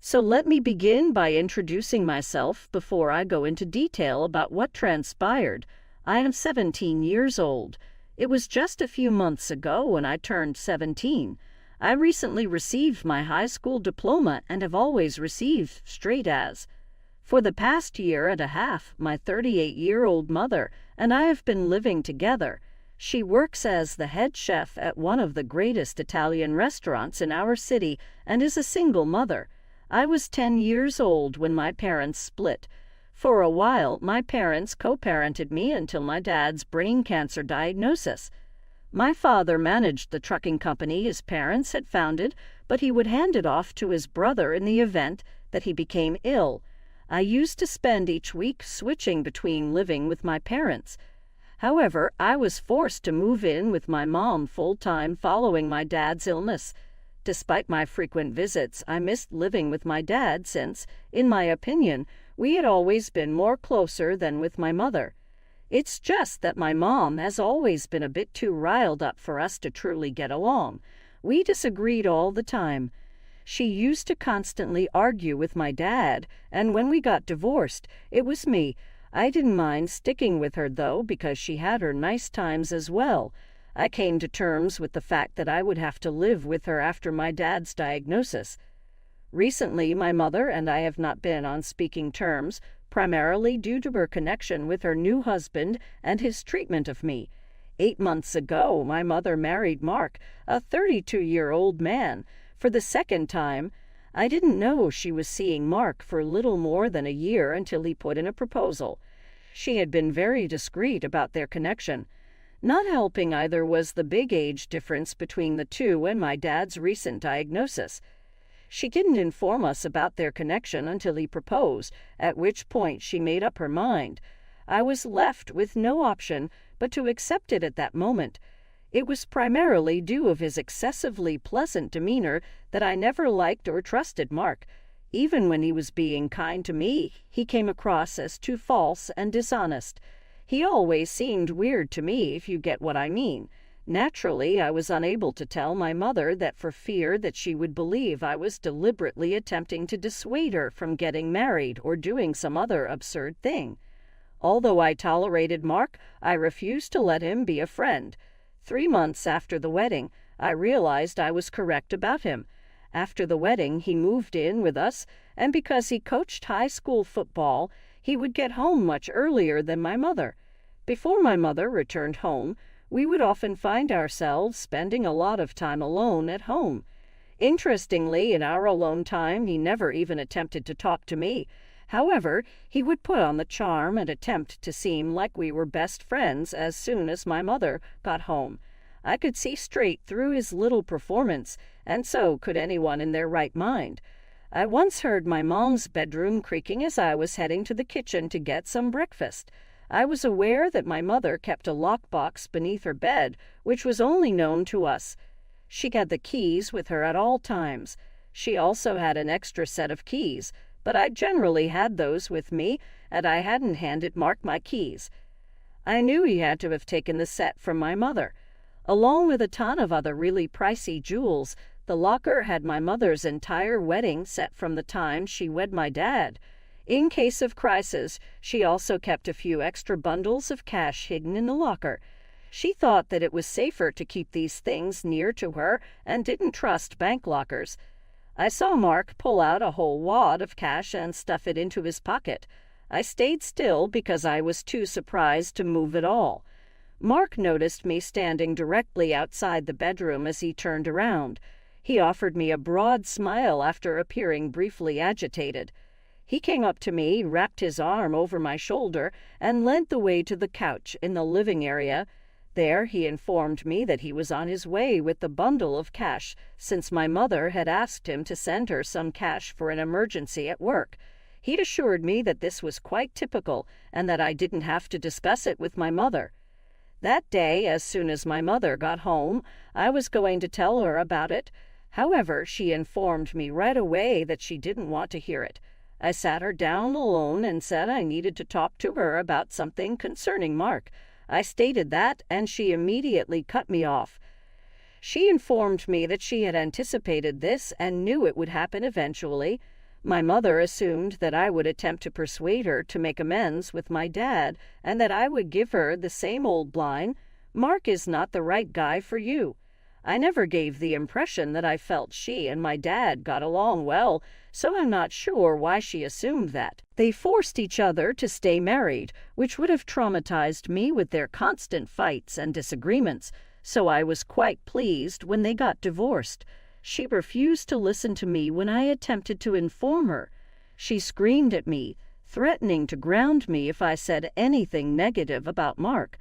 So let me begin by introducing myself before I go into detail about what transpired. I am 17 years old. It was just a few months ago when I turned 17. I recently received my high school diploma and have always received straight A's. For the past year and a half, my 38-year-old mother and I have been living together. She works as the head chef at one of the greatest Italian restaurants in our city and is a single mother. I was 10 years old when my parents split. For a while, my parents co-parented me until my dad's brain cancer diagnosis. My father managed the trucking company his parents had founded, but he would hand it off to his brother in the event that he became ill. I used to spend each week switching between living with my parents. However, I was forced to move in with my mom full-time following my dad's illness. Despite my frequent visits, I missed living with my dad since, in my opinion, we had always been more closer than with my mother. It's just that my mom has always been a bit too riled up for us to truly get along. We disagreed all the time. She used to constantly argue with my dad, and when we got divorced, it was me. I didn't mind sticking with her, though, because she had her nice times as well. I came to terms with the fact that I would have to live with her after my dad's diagnosis. Recently, my mother and I have not been on speaking terms, primarily due to her connection with her new husband and his treatment of me. 8 months ago, my mother married Mark, a 32-year-old man, for the second time. I didn't know she was seeing Mark for little more than a year until he put in a proposal. She had been very discreet about their connection. Not helping either was the big age difference between the two and my dad's recent diagnosis. She didn't inform us about their connection until he proposed, at which point she made up her mind. I was left with no option but to accept it at that moment. It was primarily due of his excessively pleasant demeanor that I never liked or trusted Mark. Even when he was being kind to me, he came across as too false and dishonest. He always seemed weird to me, if you get what I mean. Naturally, I was unable to tell my mother that for fear that she would believe I was deliberately attempting to dissuade her from getting married or doing some other absurd thing. Although I tolerated Mark, I refused to let him be a friend. 3 months after the wedding, I realized I was correct about him. After the wedding, he moved in with us, and because he coached high school football, he would get home much earlier than my mother. Before my mother returned home, we would often find ourselves spending a lot of time alone at home. Interestingly, in our alone time, he never even attempted to talk to me. However, he would put on the charm and attempt to seem like we were best friends as soon as my mother got home. I could see straight through his little performance, and so could anyone in their right mind. I once heard my mom's bedroom creaking as I was heading to the kitchen to get some breakfast. I was aware that my mother kept a lockbox beneath her bed, which was only known to us. She had the keys with her at all times. She also had an extra set of keys, but I generally had those with me, and I hadn't handed Mark my keys. I knew he had to have taken the set from my mother. Along with a ton of other really pricey jewels, the locker had my mother's entire wedding set from the time she wed my dad. In case of crisis, she also kept a few extra bundles of cash hidden in the locker. She thought that it was safer to keep these things near to her and didn't trust bank lockers. I saw Mark pull out a whole wad of cash and stuff it into his pocket. I stayed still because I was too surprised to move at all. Mark noticed me standing directly outside the bedroom as he turned around. He offered me a broad smile after appearing briefly agitated. He came up to me, wrapped his arm over my shoulder, and led the way to the couch in the living area. There he informed me that he was on his way with the bundle of cash, since my mother had asked him to send her some cash for an emergency at work. He'd assured me that this was quite typical, and that I didn't have to discuss it with my mother. That day, as soon as my mother got home, I was going to tell her about it. However, she informed me right away that she didn't want to hear it. I sat her down alone and said I needed to talk to her about something concerning Mark. I stated that, and she immediately cut me off. She informed me that she had anticipated this and knew it would happen eventually. My mother assumed that I would attempt to persuade her to make amends with my dad and that I would give her the same old line, "Mark is not the right guy for you." I never gave the impression that I felt she and my dad got along well, so I'm not sure why she assumed that. They forced each other to stay married, which would have traumatized me with their constant fights and disagreements, so I was quite pleased when they got divorced. She refused to listen to me when I attempted to inform her. She screamed at me, threatening to ground me if I said anything negative about Mark.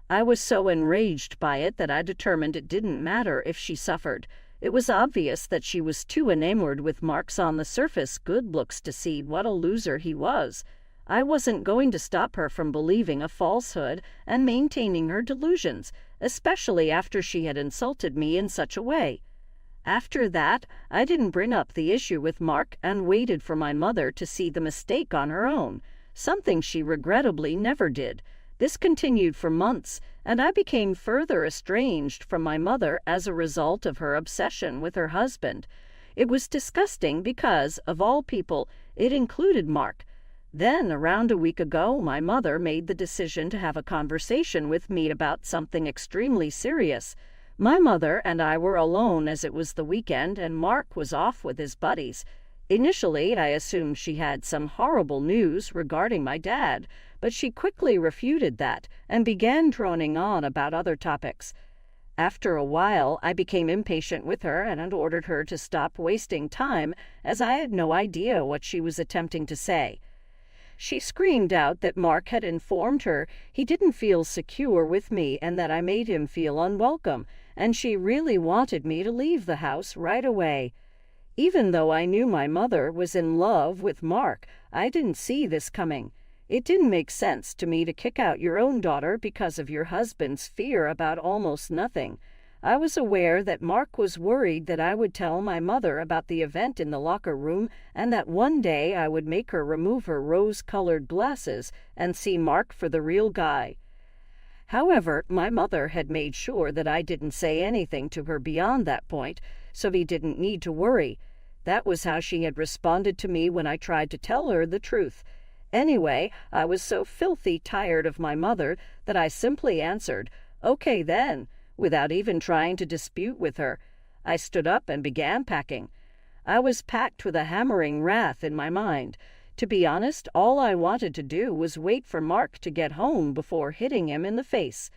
I was so enraged by it that I determined it didn't matter if she suffered. It was obvious that she was too enamored with Mark's on-the-surface good looks to see what a loser he was. I wasn't going to stop her from believing a falsehood and maintaining her delusions, especially after she had insulted me in such a way. After that, I didn't bring up the issue with Mark and waited for my mother to see the mistake on her own, something she regrettably never did. This continued for months, and I became further estranged from my mother as a result of her obsession with her husband. It was disgusting because, of all people, it included Mark. Then, around a week ago, my mother made the decision to have a conversation with me about something extremely serious. My mother and I were alone as it was the weekend and Mark was off with his buddies. Initially, I assumed she had some horrible news regarding my dad, but she quickly refuted that and began droning on about other topics. After a while, I became impatient with her and ordered her to stop wasting time, as I had no idea what she was attempting to say. She screamed out that Mark had informed her he didn't feel secure with me and that I made him feel unwelcome, and she really wanted me to leave the house right away. Even though I knew my mother was in love with Mark, I didn't see this coming. It didn't make sense to me to kick out your own daughter because of your husband's fear about almost nothing. I was aware that Mark was worried that I would tell my mother about the event in the locker room and that one day I would make her remove her rose-colored glasses and see Mark for the real guy. However, my mother had made sure that I didn't say anything to her beyond that point, so he didn't need to worry. That was how she had responded to me when I tried to tell her the truth. Anyway, I was so filthy tired of my mother that I simply answered, "Okay then," without even trying to dispute with her. I stood up and began packing. I was packed with a hammering wrath in my mind. To be honest, all I wanted to do was wait for Mark to get home before hitting him in the face.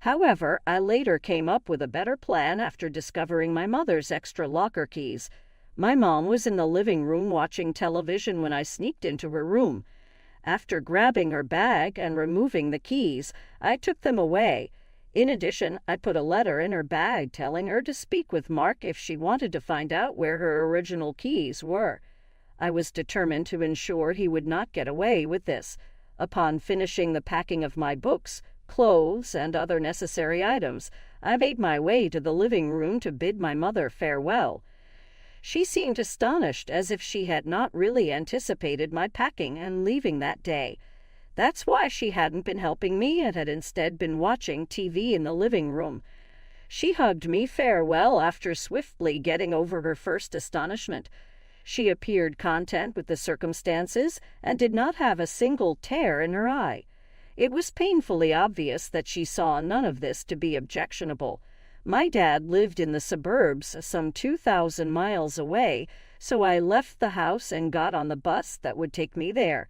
However, I later came up with a better plan after discovering my mother's extra locker keys. My mom was in the living room watching television when I sneaked into her room. After grabbing her bag and removing the keys, I took them away. In addition, I put a letter in her bag telling her to speak with Mark if she wanted to find out where her original keys were. I was determined to ensure he would not get away with this. Upon finishing the packing of my books, clothes, and other necessary items, I made my way to the living room to bid my mother farewell. She seemed astonished, as if she had not really anticipated my packing and leaving that day. That's why she hadn't been helping me and had instead been watching TV in the living room. She hugged me farewell after swiftly getting over her first astonishment. She appeared content with the circumstances and did not have a single tear in her eye. It was painfully obvious that she saw none of this to be objectionable. My dad lived in the suburbs, some 2,000 miles away, so I left the house and got on the bus that would take me there.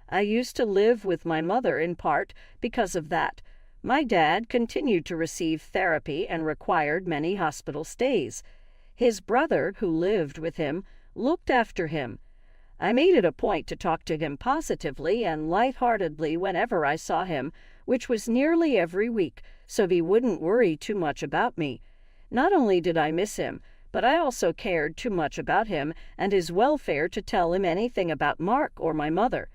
I used to live with my mother in part because of that. My dad continued to receive therapy and required many hospital stays. His brother, who lived with him, looked after him. I made it a point to talk to him positively and lightheartedly whenever I saw him, which was nearly every week, so he wouldn't worry too much about me. Not only did I miss him, but I also cared too much about him and his welfare to tell him anything about Mark or my mother.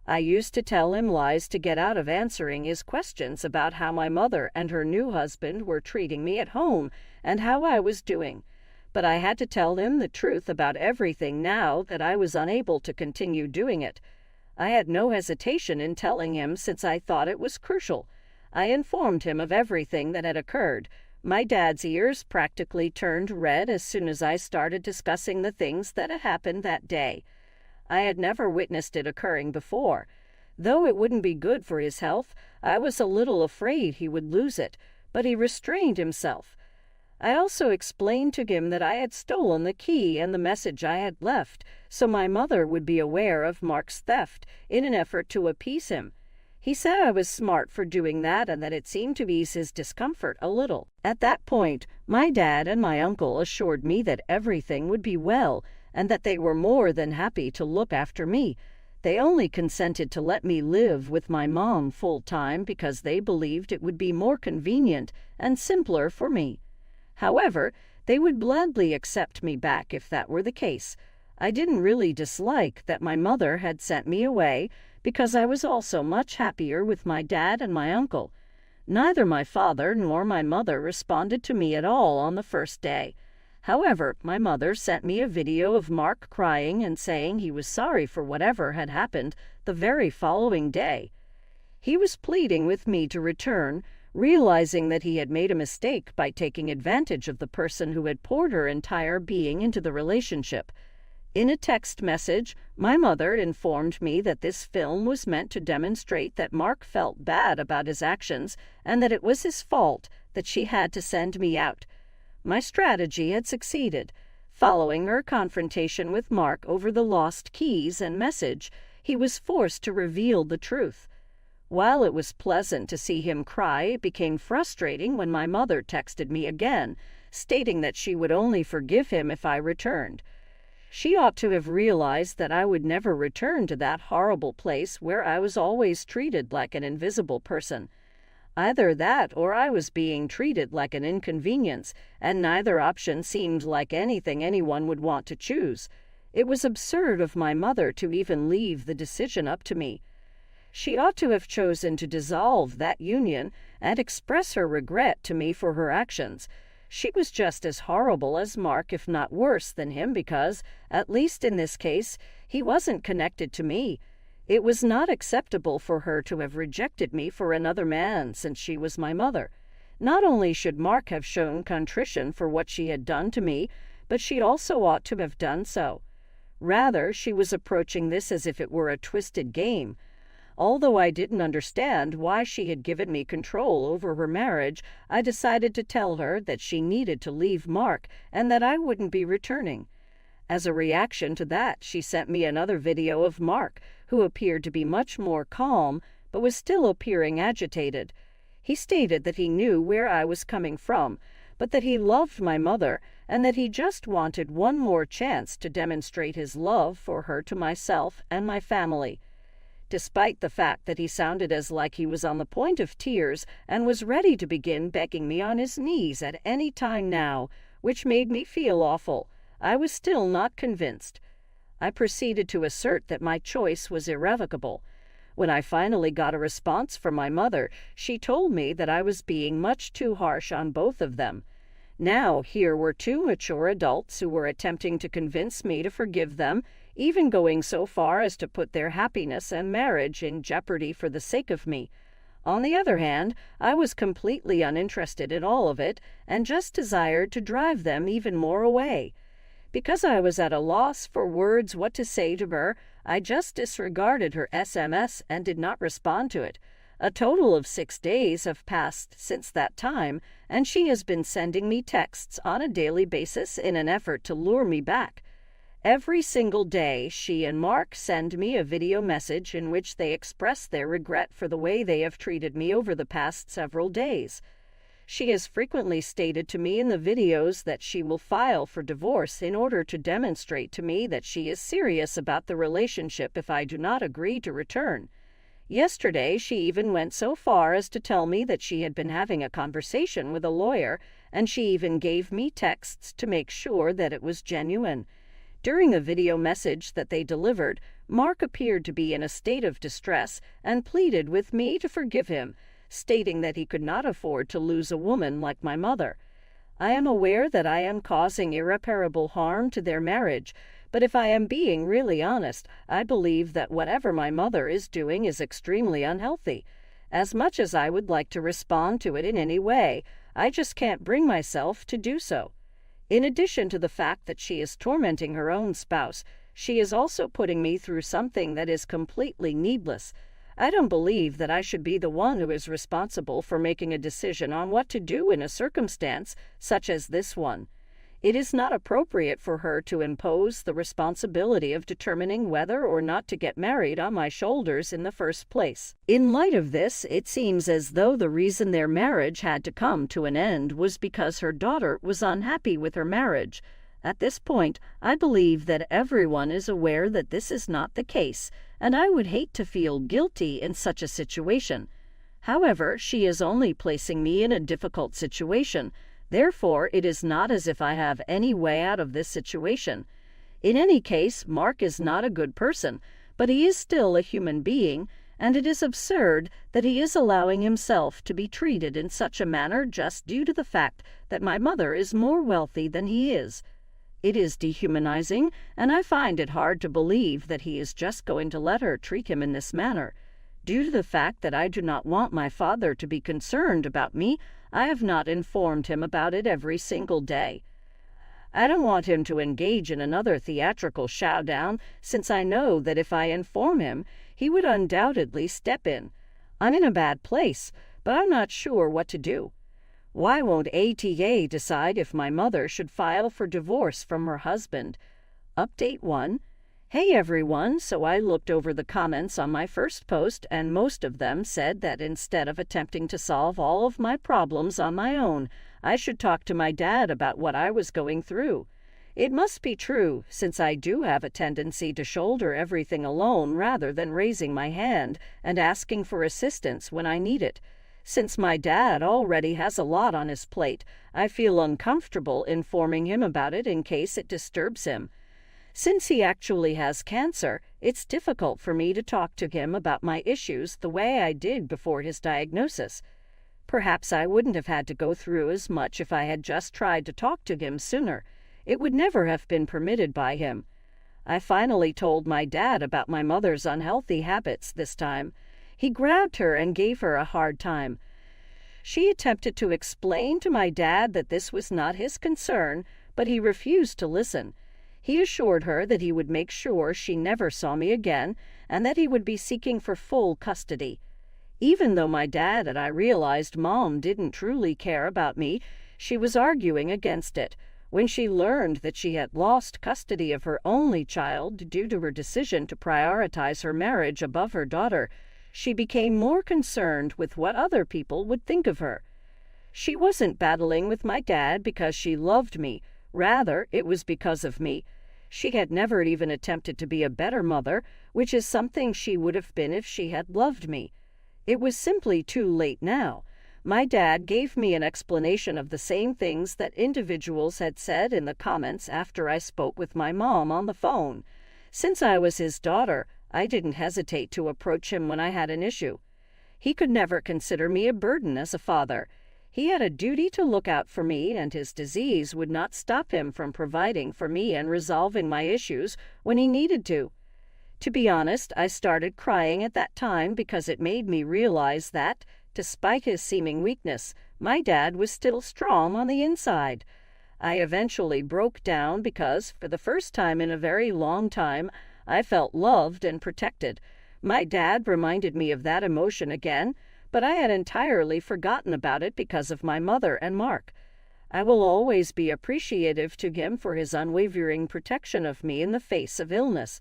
I used to tell him lies to get out of answering his questions about how my mother and her new husband were treating me at home and how I was doing. But I had to tell him the truth about everything now that I was unable to continue doing it. I had no hesitation in telling him since I thought it was crucial. I informed him of everything that had occurred. My dad's ears practically turned red as soon as I started discussing the things that had happened that day. I had never witnessed it occurring before. Though it wouldn't be good for his health, I was a little afraid he would lose it, but he restrained himself. I also explained to him that I had stolen the key and the message I had left, so my mother would be aware of Mark's theft in an effort to appease him. He said I was smart for doing that and that it seemed to ease his discomfort a little. At that point, my dad and my uncle assured me that everything would be well and that they were more than happy to look after me. They only consented to let me live with my mom full-time because they believed it would be more convenient and simpler for me. However, they would gladly accept me back if that were the case. I didn't really dislike that my mother had sent me away because I was also much happier with my dad and my uncle. Neither my father nor my mother responded to me at all on the first day. However, my mother sent me a video of Mark crying and saying he was sorry for whatever had happened the very following day. He was pleading with me to return, realizing that he had made a mistake by taking advantage of the person who had poured her entire being into the relationship. In a text message, my mother informed me that this film was meant to demonstrate that Mark felt bad about his actions and that it was his fault that she had to send me out. My strategy had succeeded. Following her confrontation with Mark over the lost keys and message, he was forced to reveal the truth. While it was pleasant to see him cry, it became frustrating when my mother texted me again, stating that she would only forgive him if I returned. She ought to have realized that I would never return to that horrible place where I was always treated like an invisible person. Either that or I was being treated like an inconvenience, and neither option seemed like anything anyone would want to choose. It was absurd of my mother to even leave the decision up to me. She ought to have chosen to dissolve that union and express her regret to me for her actions. She was just as horrible as Mark, if not worse than him, because, at least in this case, he wasn't connected to me. It was not acceptable for her to have rejected me for another man since she was my mother. Not only should Mark have shown contrition for what she had done to me, but she also ought to have done so. Rather, she was approaching this as if it were a twisted game. Although I didn't understand why she had given me control over her marriage, I decided to tell her that she needed to leave Mark and that I wouldn't be returning. As a reaction to that, she sent me another video of Mark, who appeared to be much more calm, but was still appearing agitated. He stated that he knew where I was coming from, but that he loved my mother and that he just wanted one more chance to demonstrate his love for her to myself and my family. Despite the fact that he sounded as like he was on the point of tears and was ready to begin begging me on his knees at any time now, which made me feel awful, I was still not convinced. I proceeded to assert that my choice was irrevocable. When I finally got a response from my mother, she told me that I was being much too harsh on both of them. Now, here were two mature adults who were attempting to convince me to forgive them, even going so far as to put their happiness and marriage in jeopardy for the sake of me. On the other hand, I was completely uninterested in all of it and just desired to drive them even more away. Because I was at a loss for words what to say to her, I just disregarded her SMS and did not respond to it. A total of 6 days have passed since that time, and she has been sending me texts on a daily basis in an effort to lure me back. Every single day, she and Mark send me a video message in which they express their regret for the way they have treated me over the past several days. She has frequently stated to me in the videos that she will file for divorce in order to demonstrate to me that she is serious about the relationship if I do not agree to return. Yesterday, she even went so far as to tell me that she had been having a conversation with a lawyer, and she even gave me texts to make sure that it was genuine. During the video message that they delivered, Mark appeared to be in a state of distress and pleaded with me to forgive him, stating that he could not afford to lose a woman like my mother. I am aware that I am causing irreparable harm to their marriage, but if I am being really honest, I believe that whatever my mother is doing is extremely unhealthy. As much as I would like to respond to it in any way, I just can't bring myself to do so. In addition to the fact that she is tormenting her own spouse, she is also putting me through something that is completely needless. I don't believe that I should be the one who is responsible for making a decision on what to do in a circumstance such as this one. It is not appropriate for her to impose the responsibility of determining whether or not to get married on my shoulders in the first place. In light of this, it seems as though the reason their marriage had to come to an end was because her daughter was unhappy with her marriage. At this point, I believe that everyone is aware that this is not the case, and I would hate to feel guilty in such a situation. However, she is only placing me in a difficult situation. Therefore, it is not as if I have any way out of this situation. In any case, Mark is not a good person, but he is still a human being, and it is absurd that he is allowing himself to be treated in such a manner just due to the fact that my mother is more wealthy than he is. It is dehumanizing, and I find it hard to believe that he is just going to let her treat him in this manner. Due to the fact that I do not want my father to be concerned about me, I have not informed him about it every single day. I don't want him to engage in another theatrical showdown, since I know that if I inform him, he would undoubtedly step in. I'm in a bad place, but I'm not sure what to do. Why won't ATA decide if my mother should file for divorce from her husband? Update 1. Hey everyone, so I looked over the comments on my first post, and most of them said that instead of attempting to solve all of my problems on my own, I should talk to my dad about what I was going through. It must be true, since I do have a tendency to shoulder everything alone rather than raising my hand and asking for assistance when I need it. Since my dad already has a lot on his plate, I feel uncomfortable informing him about it in case it disturbs him. Since he actually has cancer, it's difficult for me to talk to him about my issues the way I did before his diagnosis. Perhaps I wouldn't have had to go through as much if I had just tried to talk to him sooner. It would never have been permitted by him. I finally told my dad about my mother's unhealthy habits this time. He grabbed her and gave her a hard time. She attempted to explain to my dad that this was not his concern, but he refused to listen. He assured her that he would make sure she never saw me again and that he would be seeking for full custody. Even though my dad and I realized Mom didn't truly care about me, she was arguing against it. When she learned that she had lost custody of her only child due to her decision to prioritize her marriage above her daughter, she became more concerned with what other people would think of her. She wasn't battling with my dad because she loved me. Rather, it was because of me. She had never even attempted to be a better mother, which is something she would have been if she had loved me. It was simply too late now. My dad gave me an explanation of the same things that individuals had said in the comments after I spoke with my mom on the phone. Since I was his daughter, I didn't hesitate to approach him when I had an issue. He could never consider me a burden as a father. He had a duty to look out for me, and his disease would not stop him from providing for me and resolving my issues when he needed to. To be honest, I started crying at that time because it made me realize that, despite his seeming weakness, my dad was still strong on the inside. I eventually broke down because, for the first time in a very long time, I felt loved and protected. My dad reminded me of that emotion again, but I had entirely forgotten about it because of my mother and Mark. I will always be appreciative to him for his unwavering protection of me in the face of illness.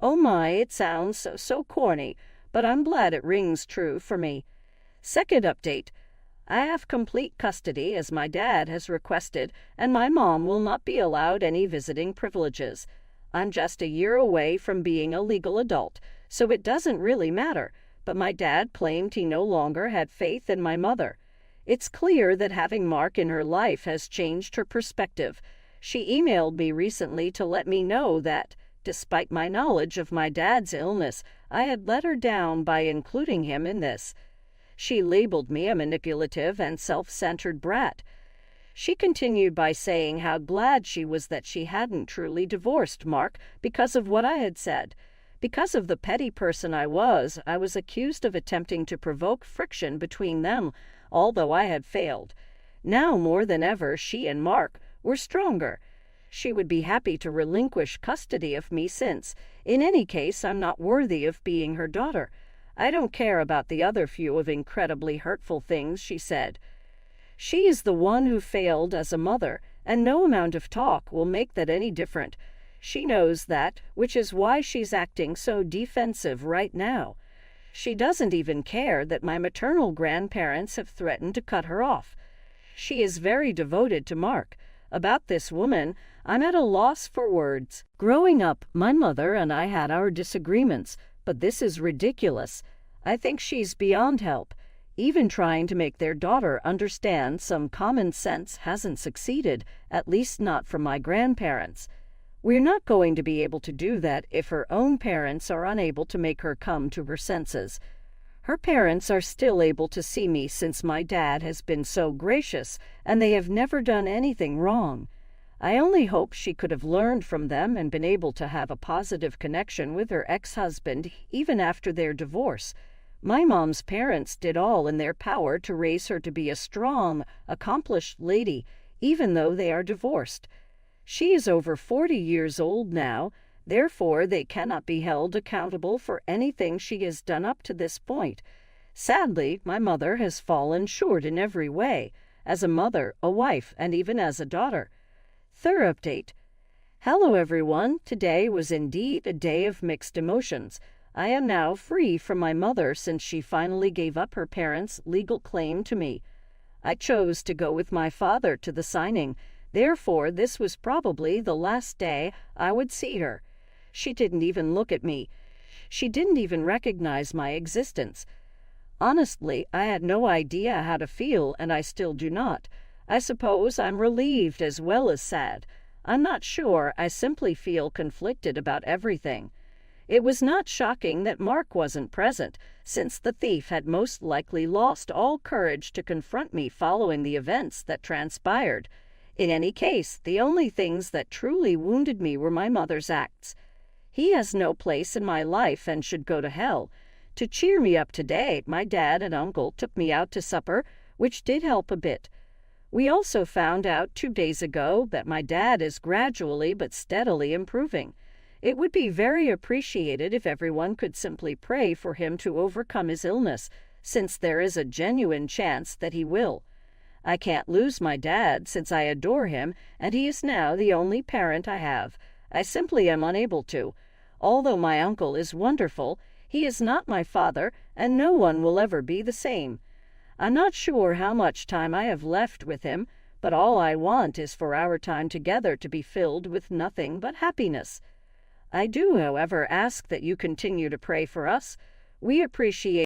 Oh my, it sounds so corny, but I'm glad it rings true for me. Second update. I have complete custody as my dad has requested, and my mom will not be allowed any visiting privileges. I'm just a year away from being a legal adult, so it doesn't really matter. But my dad claimed he no longer had faith in my mother. It's clear that having Mark in her life has changed her perspective. She emailed me recently to let me know that, despite my knowledge of my dad's illness, I had let her down by including him in this. She labeled me a manipulative and self-centered brat. She continued by saying how glad she was that she hadn't truly divorced Mark because of what I had said. Because of the petty person I was accused of attempting to provoke friction between them, although I had failed. Now more than ever, she and Mark were stronger. She would be happy to relinquish custody of me since, in any case, I'm not worthy of being her daughter. I don't care about the other few of incredibly hurtful things she said. She is the one who failed as a mother, and no amount of talk will make that any different. She knows that, which is why she's acting so defensive right now. She doesn't even care that my maternal grandparents have threatened to cut her off. She is very devoted to Mark. About this woman, I'm at a loss for words. Growing up, my mother and I had our disagreements, but this is ridiculous. I think she's beyond help. Even trying to make their daughter understand some common sense hasn't succeeded, at least not from my grandparents. We're not going to be able to do that if her own parents are unable to make her come to her senses. Her parents are still able to see me since my dad has been so gracious, and they have never done anything wrong. I only hope she could have learned from them and been able to have a positive connection with her ex-husband even after their divorce. My mom's parents did all in their power to raise her to be a strong, accomplished lady, even though they are divorced. She is over 40 years old now, therefore they cannot be held accountable for anything she has done up to this point. Sadly, my mother has fallen short in every way, as a mother, a wife, and even as a daughter. Third update. Hello everyone, today was indeed a day of mixed emotions. I am now free from my mother since she finally gave up her parents' legal claim to me. I chose to go with my father to the signing, therefore this was probably the last day I would see her. She didn't even look at me. She didn't even recognize my existence. Honestly, I had no idea how to feel, and I still do not. I suppose I'm relieved as well as sad. I'm not sure, I simply feel conflicted about everything. It was not shocking that Mark wasn't present, since the thief had most likely lost all courage to confront me following the events that transpired. In any case, the only things that truly wounded me were my mother's acts. He has no place in my life and should go to hell. To cheer me up today, my dad and uncle took me out to supper, which did help a bit. We also found out 2 days ago that my dad is gradually but steadily improving. It would be very appreciated if everyone could simply pray for him to overcome his illness, since there is a genuine chance that he will. I can't lose my dad since I adore him, and he is now the only parent I have. I simply am unable to. Although my uncle is wonderful, he is not my father, and no one will ever be the same. I'm not sure how much time I have left with him, but all I want is for our time together to be filled with nothing but happiness. I do, however, ask that you continue to pray for us. We appreciate